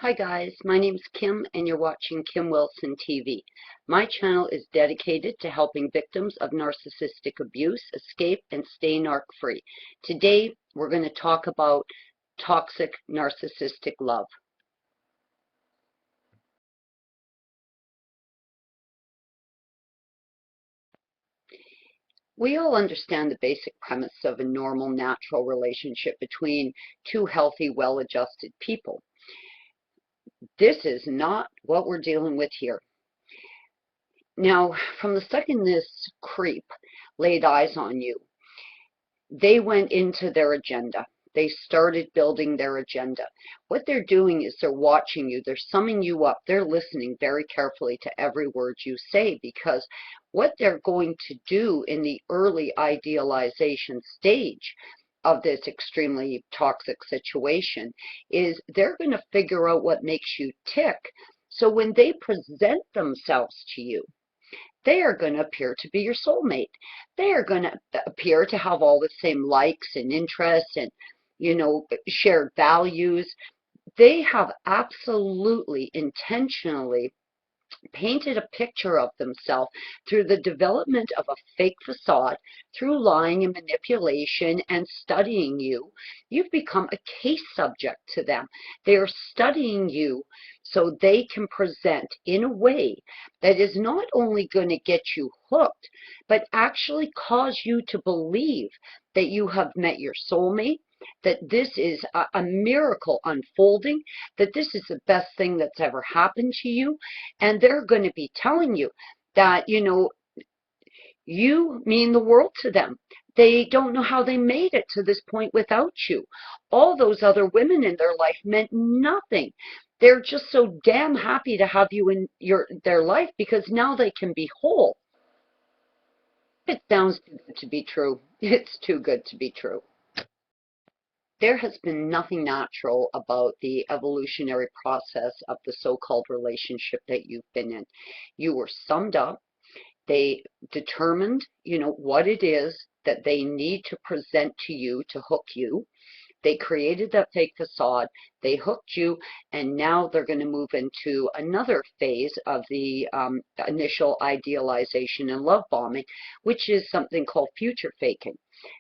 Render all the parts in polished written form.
Hi guys, my name's Kim and you're watching Kim Wilson TV. My channel is dedicated to helping victims of narcissistic abuse escape and stay narc-free. Today we're going to talk about toxic narcissistic love. We all understand the basic premise of a normal, natural relationship between two healthy, well-adjusted people. This is not what we're dealing with here. Now, from the second this creep laid eyes on you, they went into their agenda. They started building their agenda. What they're doing is they're watching you. They're summing you up. They're listening very carefully to every word you say, because what they're going to do in the early idealization stage of this extremely toxic situation is they're going to figure out what makes you tick. So when they present themselves to you, they are going to appear to be your soulmate. They are going to appear to have all the same likes and interests and, shared values. They have absolutely intentionally painted a picture of themselves through the development of a fake facade, through lying and manipulation and studying you. You've become a case subject to them. They are studying you so they can present in a way that is not only going to get you hooked, but actually cause you to believe that you have met your soulmate, that this is a miracle unfolding, that this is the best thing that's ever happened to you. And they're going to be telling you that, you mean the world to them. They don't know how they made it to this point without you. All those other women in their life meant nothing. They're just so damn happy to have you in their life because now they can be whole. It sounds too good to be true. It's too good to be true. There has been nothing natural about the evolutionary process of the so-called relationship that you've been in. You were summed up. They determined, what it is that they need to present to you to hook you. They created that fake facade. They hooked you, and now they're going to move into another phase of the initial idealization and love bombing, which is something called future faking.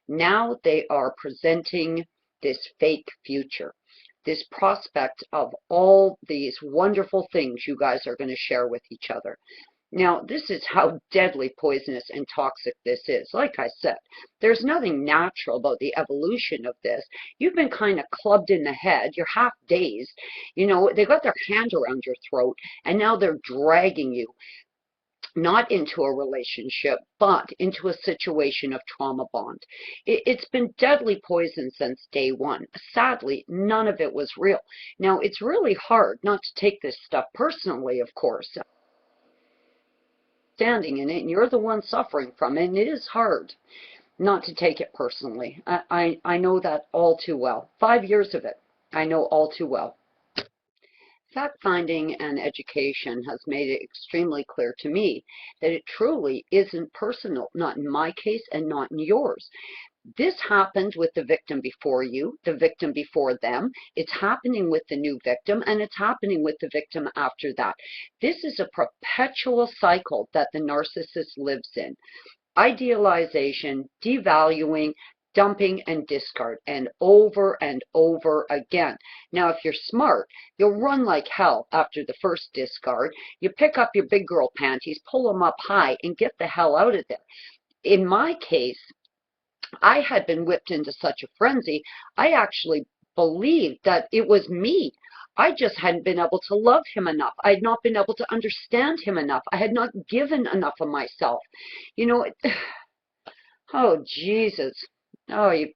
Now they are presenting this fake future, this prospect of all these wonderful things you guys are going to share with each other. Now, this is how deadly poisonous and toxic this is. Like I said, there's nothing natural about the evolution of this. You've been kind of clubbed in the head. You're half dazed. They got their hand around your throat, and now they're dragging you not into a relationship, but into a situation of trauma bond. It's been deadly poison since day one. Sadly, none of it was real. Now, it's really hard not to take this stuff personally, of course. Standing in it, and you're the one suffering from it, and it is hard not to take it personally. I know that all too well. 5 years of it, I know all too well. Fact-finding and education has made it extremely clear to me that it truly isn't personal, not in my case and not in yours. This happened with the victim before you, the victim before them. It's happening with the new victim, and it's happening with the victim after that. This is a perpetual cycle that the narcissist lives in. Idealization, devaluing, dumping, and discard, and over again. Now, if you're smart, you'll run like hell after the first discard. You pick up your big girl panties, pull them up high, and get the hell out of there. In my case, I had been whipped into such a frenzy, I actually believed that it was me. I just hadn't been able to love him enough. I had not been able to understand him enough. I had not given enough of myself. Oh, Jesus. Oh, you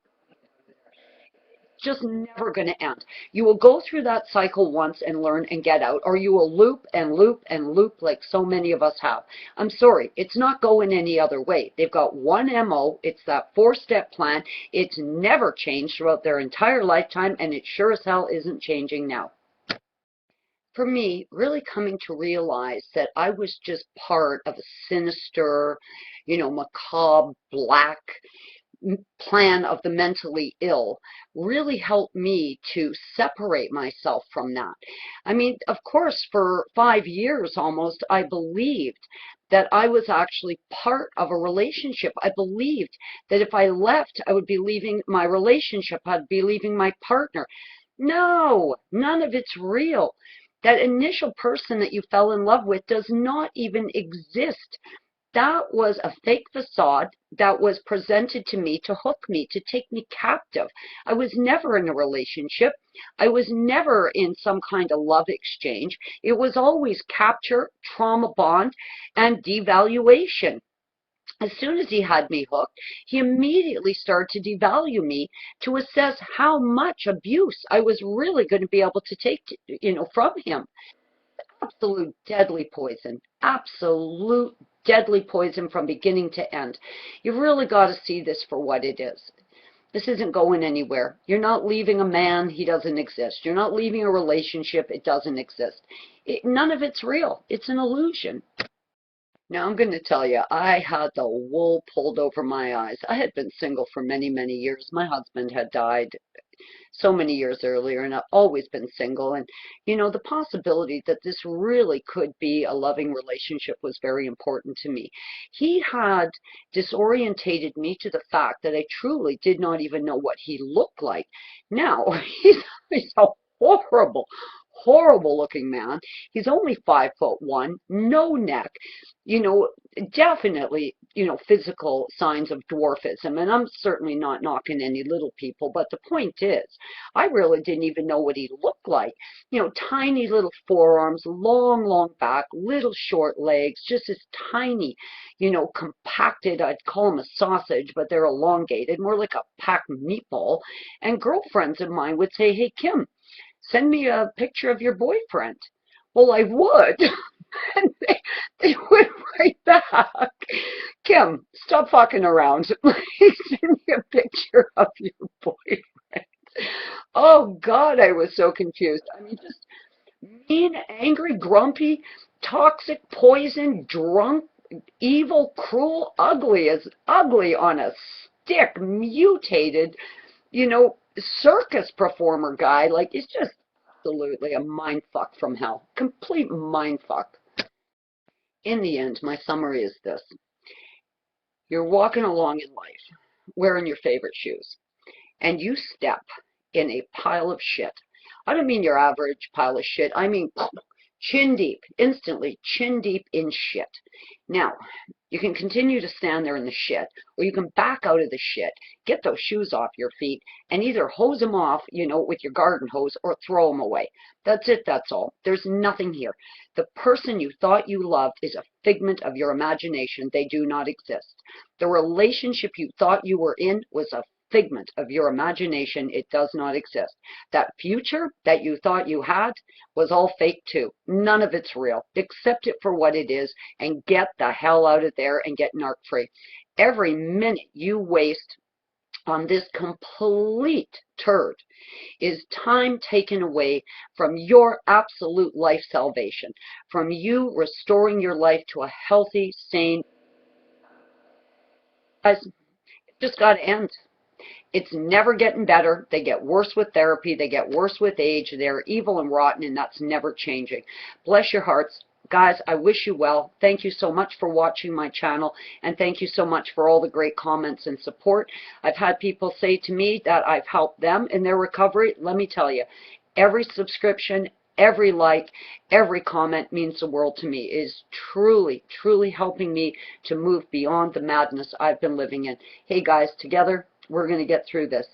just never going to end. You will go through that cycle once and learn and get out, or you will loop and loop and loop like so many of us have. I'm sorry, it's not going any other way. They've got one MO. It's that 4-step plan. It's never changed throughout their entire lifetime, and it sure as hell isn't changing now. For me, really coming to realize that I was just part of a sinister, macabre, black plan of the mentally ill really helped me to separate myself from that. I mean, of course, for 5 years almost, I believed that I was actually part of a relationship. I believed that if I left, I would be leaving my relationship, I'd be leaving my partner. No, none of it's real. That initial person that you fell in love with does not even exist. That was a fake facade that was presented to me to hook me, to take me captive. I was never in a relationship. I was never in some kind of love exchange. It was always capture, trauma bond, and devaluation. As soon as he had me hooked, he immediately started to devalue me to assess how much abuse I was really going to be able to take, from him. Absolute deadly poison. Absolute deadly poison from beginning to end. You've really got to see this for what it is. This isn't going anywhere. You're not leaving a man, he doesn't exist. You're not leaving a relationship, it doesn't exist. None of it's real. It's an illusion. Now I'm going to tell you, I had the wool pulled over my eyes. I had been single for many, many years. My husband had died so many years earlier, and I've always been single. And, the possibility that this really could be a loving relationship was very important to me. He had disorientated me to the fact that I truly did not even know what he looked like. Now, he's a horrible, horrible looking man. He's only 5'1", no neck, you know, definitely, physical signs of dwarfism. And I'm certainly not knocking any little people, but the point is, I really didn't even know what he looked like. Tiny little forearms, long, long back, little short legs, just as tiny, compacted. I'd call them a sausage, but they're elongated, more like a packed meatball. And girlfriends of mine would say, "Hey, Kim, send me a picture of your boyfriend." Well, I would. And they went right back. "Kim, stop fucking around. Please send me a picture of your boyfriend." Oh, God, I was so confused. I mean, just mean, angry, grumpy, toxic, poison, drunk, evil, cruel, ugly as ugly on a stick, mutated, circus performer guy. Like, it's just absolutely a mind fuck from hell. Complete mind fuck. In the end, my summary is this. You're walking along in life, wearing your favorite shoes, and you step in a pile of shit. I don't mean your average pile of shit. I mean chin deep, instantly chin deep in shit. Now, you can continue to stand there in the shit, or you can back out of the shit, get those shoes off your feet, and either hose them off, with your garden hose, or throw them away. That's it, that's all. There's nothing here. The person you thought you loved is a figment of your imagination. They do not exist. The relationship you thought you were in was a figment of your imagination. It does not exist. That future that you thought you had was all fake too. None of it's real. Accept it for what it is and get the hell out of there and get narc free. Every minute you waste on this complete turd is time taken away from your absolute life salvation, from you restoring your life to a healthy, sane. Guys, it just got to end. It's never getting better. They get worse with therapy. They get worse with age. They're evil and rotten, and that's never changing. Bless your hearts. Guys, I wish you well. Thank you so much for watching my channel, and thank you so much for all the great comments and support. I've had people say to me that I've helped them in their recovery. Let me tell you, every subscription, every like, every comment means the world to me. It is truly, truly helping me to move beyond the madness I've been living in. Hey guys, together, we're going to get through this.